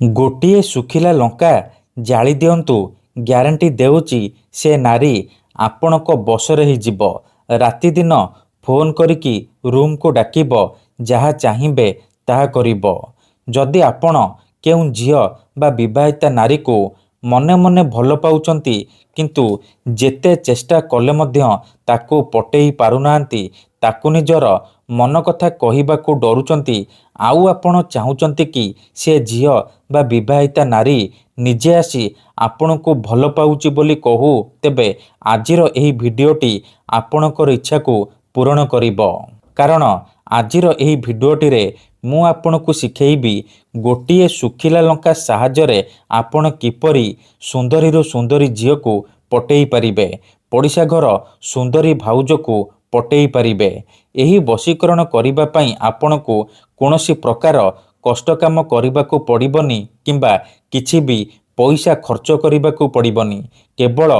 ଗୋଟିଏ ଶୁଖିଲା ଲଙ୍କା ଜାଳି ଦିଅନ୍ତୁ, ଗ୍ୟାରେଣ୍ଟି ଦେଉଛି ସେ ନାରୀ ଆପଣଙ୍କ ବଶରେ ହେଇଯିବ। ରାତିଦିନ ଫୋନ୍ କରିକି ରୁମ୍କୁ ଡାକିବ, ଯାହା ଚାହିଁବେ ତାହା କରିବ। ଯଦି ଆପଣ କେଉଁ ଝିଅ ବା ବିବାହିତା ନାରୀକୁ ମନେ ମନେ ଭଲ ପାଉଛନ୍ତି କିନ୍ତୁ ଯେତେ ଚେଷ୍ଟା କଲେ ମଧ୍ୟ ତାକୁ ପଟେଇ ପାରୁନାହାନ୍ତି, ତାକୁ ନିଜର ମନ କଥା କହିବାକୁ ଡରୁଛନ୍ତି, ଆଉ ଆପଣ ଚାହୁଁଛନ୍ତି କି ସେ ଝିଅ ବା ବିବାହିତା ନାରୀ ନିଜେ ଆସି ଆପଣଙ୍କୁ ଭଲ ପାଉଛି ବୋଲି କହୁ, ତେବେ ଆଜିର ଏହି ଭିଡ଼ିଓଟି ଆପଣଙ୍କର ଇଚ୍ଛାକୁ ପୂରଣ କରିବ। କାରଣ ଆଜିର ଏହି ଭିଡ଼ିଓଟିରେ ମୁଁ ଆପଣଙ୍କୁ ଶିଖେଇବି ଗୋଟିଏ ଶୁଖିଲା ଲଙ୍କା ସାହାଯ୍ୟରେ ଆପଣ କିପରି ସୁନ୍ଦରୀରୁ ସୁନ୍ଦରୀ ଝିଅକୁ ପଟେଇ ପାରିବେ, ପଡ଼ିଶା ଘର ସୁନ୍ଦରୀ ଭାଉଜକୁ ପଟେଇ ପାରିବେ। ଏହି ବଶୀକରଣ କରିବା ପାଇଁ ଆପଣଙ୍କୁ କୌଣସି ପ୍ରକାର କଷ୍ଟ କାମ କରିବାକୁ ପଡ଼ିବନି କିମ୍ବା କିଛି ବି ପଇସା ଖର୍ଚ୍ଚ କରିବାକୁ ପଡ଼ିବନି। କେବଳ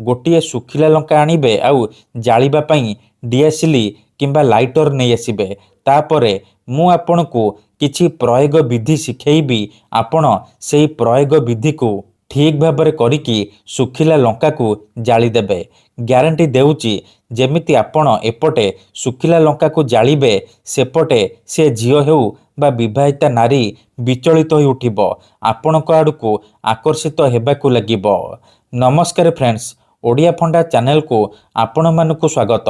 ଗୋଟିଏ ଶୁଖିଲା ଲଙ୍କା ଆଣିବେ ଆଉ ଜାଳିବା ପାଇଁ ଡିଆସିଲି କିମ୍ବା ଲାଇଟର ନେଇ ଆସିବେ। ତାପରେ ମୁଁ ଆପଣଙ୍କୁ କିଛି ପ୍ରୟୋଗ ବିଧି ଶିଖେଇବି। ଆପଣ ସେହି ପ୍ରୟୋଗ ବିଧିକୁ ଠିକ୍ ଭାବରେ କରିକି ଶୁଖିଲା ଲଙ୍କାକୁ ଜାଳିଦେବେ। ଗ୍ୟାରେଣ୍ଟି ଦେଉଛି ଯେମିତି ଆପଣ ଏପଟେ ଶୁଖିଲା ଲଙ୍କାକୁ ଜାଳିବେ, ସେପଟେ ସେ ଝିଅ ହେଉ ବା ବିବାହିତା ନାରୀ ବିଚଳିତ ହୋଇ ଉଠିବ, ଆପଣଙ୍କ ଆଡ଼କୁ ଆକର୍ଷିତ ହେବାକୁ ଲାଗିବ। ନମସ୍କାର ଫ୍ରେଣ୍ଡସ୍, ଓଡ଼ିଆ ଫଣ୍ଡା ଚ୍ୟାନେଲକୁ ଆପଣମାନଙ୍କୁ ସ୍ୱାଗତ।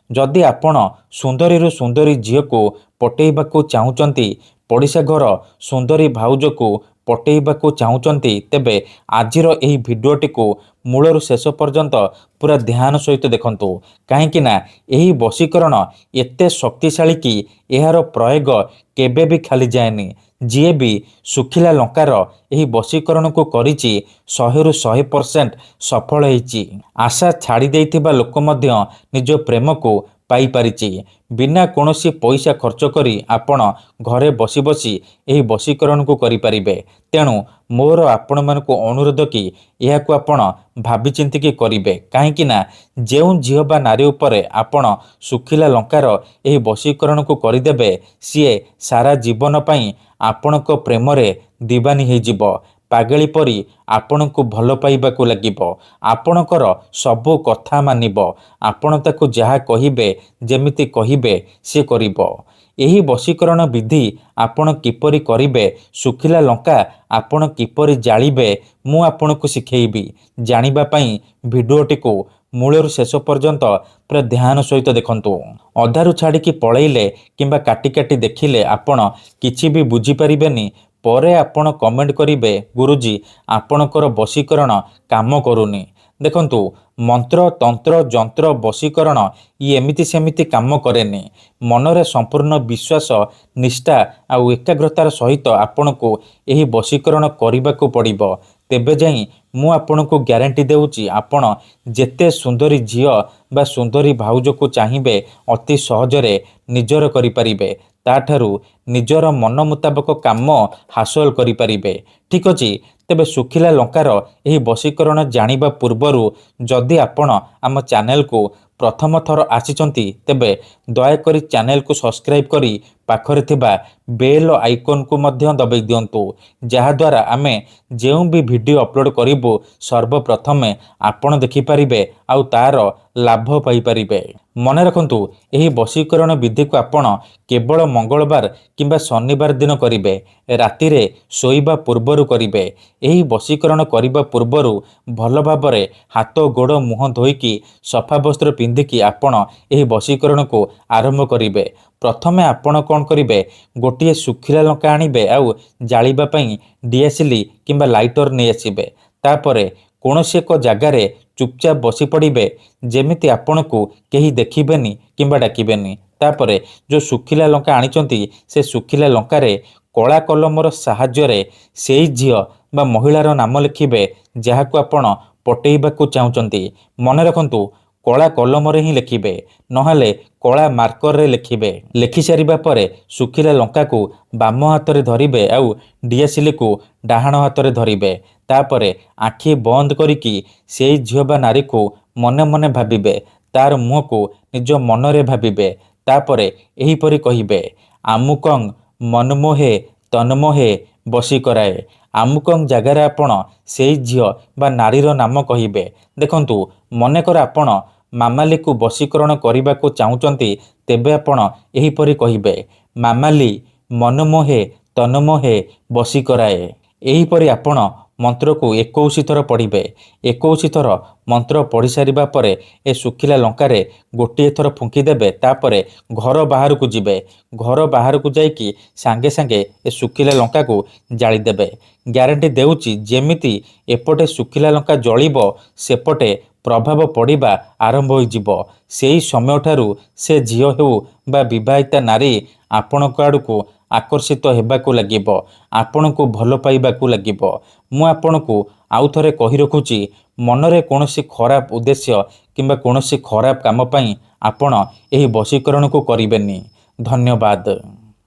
ଯଦି ଆପଣ ସୁନ୍ଦରୀରୁ ସୁନ୍ଦରୀ ଝିଅକୁ ପଟେଇବାକୁ ଚାହୁଁଛନ୍ତି, ପଡ଼ିଶା ଘର ସୁନ୍ଦରୀ ଭାଉଜକୁ ପଟେଇବାକୁ ଚାହୁଁଛନ୍ତି, ତେବେ ଆଜିର ଏହି ଭିଡ଼ିଓଟିକୁ ମୂଳରୁ ଶେଷ ପର୍ଯ୍ୟନ୍ତ ପୁରା ଧ୍ୟାନ ସହିତ ଦେଖନ୍ତୁ। କାହିଁକି ନା ଏହି ବଶୀକରଣ ଏତେ ଶକ୍ତିଶାଳୀ କି ଏହାର ପ୍ରୟୋଗ କେବେ ବି ଖାଲି ଯାଏନି। ଯିଏ ବି ଶୁଖିଲା ଲଙ୍କାର ଏହି ବଶୀକରଣକୁ କରିଛି 100ରୁ 100% ସଫଳ ହେଇଛି। ଆଶା ଛାଡ଼ି ଦେଇଥିବା ଲୋକ ମଧ୍ୟ ନିଜ ପ୍ରେମକୁ ପାଇପାରିଛି। ବିନା କୌଣସି ପଇସା ଖର୍ଚ୍ଚ କରି ଆପଣ ଘରେ ବସି ବସି ଏହି ବଶୀକରଣକୁ କରିପାରିବେ। ତେଣୁ ମୋର ଆପଣମାନଙ୍କୁ ଅନୁରୋଧ କି ଏହାକୁ ଆପଣ ଭାବିଚିନ୍ତିକି କରିବେ। କାହିଁକି ନା ଯେଉଁ ଝିଅ ବା ନାରୀ ଉପରେ ଆପଣ ଶୁଖିଲା ଲଙ୍କାର ଏହି ବଶୀକରଣକୁ କରିଦେବେ, ସିଏ ସାରା ଜୀବନ ପାଇଁ ଆପଣଙ୍କ ପ୍ରେମରେ ଦିବାନୀ ହେଇଯିବ। ପାଗଳି ପରି ଆପଣଙ୍କୁ ଭଲ ପାଇବାକୁ ଲାଗିବ। ଆପଣଙ୍କର ସବୁ କଥା ମାନିବ। ଆପଣ ତାକୁ ଯାହା କହିବେ, ଯେମିତି କହିବେ ସେ କରିବ। ଏହି ବଶୀକରଣ ବିଧି ଆପଣ କିପରି କରିବେ, ଶୁଖିଲା ଲଙ୍କା ଆପଣ କିପରି ଜାଳିବେ, ମୁଁ ଆପଣଙ୍କୁ ଶିଖେଇବି। ଜାଣିବା ପାଇଁ ଭିଡ଼ିଓଟିକୁ ମୂଳରୁ ଶେଷ ପର୍ଯ୍ୟନ୍ତ ପୁରା ଧ୍ୟାନ ସହିତ ଦେଖନ୍ତୁ। ଅଧାରୁ ଛାଡ଼ିକି ପଳେଇଲେ କିମ୍ବା କାଟି କାଟି ଦେଖିଲେ ଆପଣ କିଛି ବି ବୁଝିପାରିବେନି। ପରେ ଆପଣ କମେଣ୍ଟ କରିବେ, ଗୁରୁଜୀ ଆପଣଙ୍କର ବଶୀକରଣ କାମ କରୁନି। ଦେଖନ୍ତୁ, ମନ୍ତ୍ର ତନ୍ତ୍ର ଯନ୍ତ୍ର ବଶୀକରଣ ଏମିତି ସେମିତି କାମ କରେନି। ମନରେ ସମ୍ପୂର୍ଣ୍ଣ ବିଶ୍ୱାସ, ନିଷ୍ଠା ଆଉ ଏକାଗ୍ରତାର ସହିତ ଆପଣଙ୍କୁ ଏହି ବଶୀକରଣ କରିବାକୁ ପଡ଼ିବ। ତେବେ ଯାଇ ମୁଁ ଆପଣଙ୍କୁ ଗ୍ୟାରେଣ୍ଟି ଦେଉଛି ଆପଣ ଯେତେ ସୁନ୍ଦରୀ ଝିଅ ବା ସୁନ୍ଦରୀ ଭାଉଜକୁ ଚାହିଁବେ ଅତି ସହଜରେ ନିଜର କରିପାରିବେ। ତାଠାରୁ ନିଜର ମନ ମୁତାବକ କାମ ହାସଲ କରିପାରିବେ। ଠିକ୍ ଅଛି, ତେବେ ଶୁଖିଲା ଲଙ୍କାର ଏହି ବଶୀକରଣ ଜାଣିବା ପୂର୍ବରୁ ଯଦି ଆପଣ ଆମ ଚ୍ୟାନେଲକୁ ପ୍ରଥମ ଥର ଆସିଛନ୍ତି, ତେବେ ଦୟାକରି ଚ୍ୟାନେଲକୁ ସବସ୍କ୍ରାଇବ୍ କରି ପାଖରେ ଥିବା ବେଲ୍ ଆଇକନ୍କୁ ମଧ୍ୟ ଦବାଇ ଦିଅନ୍ତୁ। ଯାହାଦ୍ୱାରା ଆମେ ଯେଉଁ ବି ଭିଡ଼ିଓ ଅପଲୋଡ଼ କରିବୁ ସର୍ବପ୍ରଥମେ ଆପଣ ଦେଖିପାରିବେ ଆଉ ତାର ଲାଭ ପାଇପାରିବେ। ମନେ ରଖନ୍ତୁ, ଏହି ବଶୀକରଣ ବିଧିକୁ ଆପଣ କେବଳ ମଙ୍ଗଳବାର କିମ୍ବା ଶନିବାର ଦିନ କରିବେ। ରାତିରେ ଶୋଇବା ପୂର୍ବରୁ କରିବେ। ଏହି ବଶୀକରଣ କରିବା ପୂର୍ବରୁ ଭଲ ଭାବରେ ହାତ ଗୋଡ଼ ମୁହଁ ଧୋଇକି ସଫା ବସ୍ତ୍ର ପିନ୍ଧିକି ଆପଣ ଏହି ବଶୀକରଣକୁ ଆରମ୍ଭ କରିବେ। ପ୍ରଥମେ ଆପଣ କ'ଣ କରିବେ, ଗୋଟିଏ ଶୁଖିଲା ଲଙ୍କା ଆଣିବେ ଆଉ ଜାଳିବା ପାଇଁ ଡିଆସିଲି କିମ୍ବା ଲାଇଟର ନେଇ ଆସିବେ। ତାପରେ କୌଣସି ଏକ ଜାଗାରେ ଚୁପଚାପ ବସି ପଡ଼ିବେ, ଯେମିତି ଆପଣଙ୍କୁ କେହି ଦେଖିବେନି କିମ୍ବା ଡାକିବେନି। ତାପରେ ଯେଉଁ ଶୁଖିଲା ଲଙ୍କା ଆଣିଛନ୍ତି, ସେ ଶୁଖିଲା ଲଙ୍କାରେ କଳା କଲମର ସାହାଯ୍ୟରେ ସେଇ ଝିଅ ବା ମହିଳାର ନାମ ଲେଖିବେ ଯାହାକୁ ଆପଣ ପଟେଇବାକୁ ଚାହୁଁଛନ୍ତି। ମନେ ରଖନ୍ତୁ, କଳା କଲମରେ ହିଁ ଲେଖିବେ, ନହେଲେ କଳା ମାର୍କରରେ ଲେଖିବେ। ଲେଖିସାରିବା ପରେ ଶୁଖିଲା ଲଙ୍କାକୁ ବାମ ହାତରେ ଧରିବେ ଆଉ ଡିଆସିଲିକୁ ଡାହାଣ ହାତରେ ଧରିବେ। ତାପରେ ଆଖି ବନ୍ଦ କରିକି ସେଇ ଝିଅ ବା ନାରୀକୁ ମନେ ମନେ ଭାବିବେ। ତାର ମୁହଁକୁ ନିଜ ମନରେ ଭାବିବେ। ତାପରେ ଏହିପରି କହିବେ, ଆମୁକଂ ମନମୋହେ ତନ୍ମୋହେ ବଶୀ କରାଏ। ଆମୁକଂ ଜାଗାରେ ଆପଣ ସେଇ ଝିଅ ବା ନାରୀର ନାମ କହିବେ। ଦେଖନ୍ତୁ, ମନେକର ଆପଣ ମାମାଲିକୁ ବଶୀକରଣ କରିବାକୁ ଚାହୁଁଛନ୍ତି, ତେବେ ଆପଣ ଏହିପରି କହିବେ, ମାମାଲି ମନମୋହେ ତନମୋହେ ବଶୀକରାଏ। ଏହିପରି ଆପଣ ମନ୍ତ୍ରକୁ 21 ଥର ପଢ଼ିବେ। 21 ଥର ମନ୍ତ୍ର ପଢ଼ି ସାରିବା ପରେ ଏ ଶୁଖିଲା ଲଙ୍କାରେ ଗୋଟିଏ ଥର ଫୁଙ୍କି ଦେବେ। ତାପରେ ଘର ବାହାରକୁ ଯିବେ। ଘର ବାହାରକୁ ଯାଇକି ସାଙ୍ଗେ ସାଙ୍ଗେ ଏ ଶୁଖିଲା ଲଙ୍କାକୁ ଜାଳିଦେବେ। ଗ୍ୟାରେଣ୍ଟି ଦେଉଛି, ଯେମିତି ଏପଟେ ଶୁଖିଲା ଲଙ୍କା ଜଳିବ, ସେପଟେ ପ୍ରଭାବ ପଡ଼ିବା ଆରମ୍ଭ ହୋଇଯିବ। ସେହି ସମୟଠାରୁ ସେ ଝିଅ ହେଉ ବା ବିବାହିତା ନାରୀ ଆପଣଙ୍କ ଆଡ଼କୁ ଆକର୍ଷିତ ହେବାକୁ ଲାଗିବ, ଆପଣଙ୍କୁ ଭଲ ପାଇବାକୁ ଲାଗିବ। ମୁଁ ଆପଣଙ୍କୁ ଆଉ ଥରେ କହି ରଖୁଛି, ମନରେ କୌଣସି ଖରାପ ଉଦ୍ଦେଶ୍ୟ କିମ୍ବା କୌଣସି ଖରାପ କାମ ପାଇଁ ଆପଣ ଏହି ବଶୀକରଣକୁ କରିବେନି। ଧନ୍ୟବାଦ।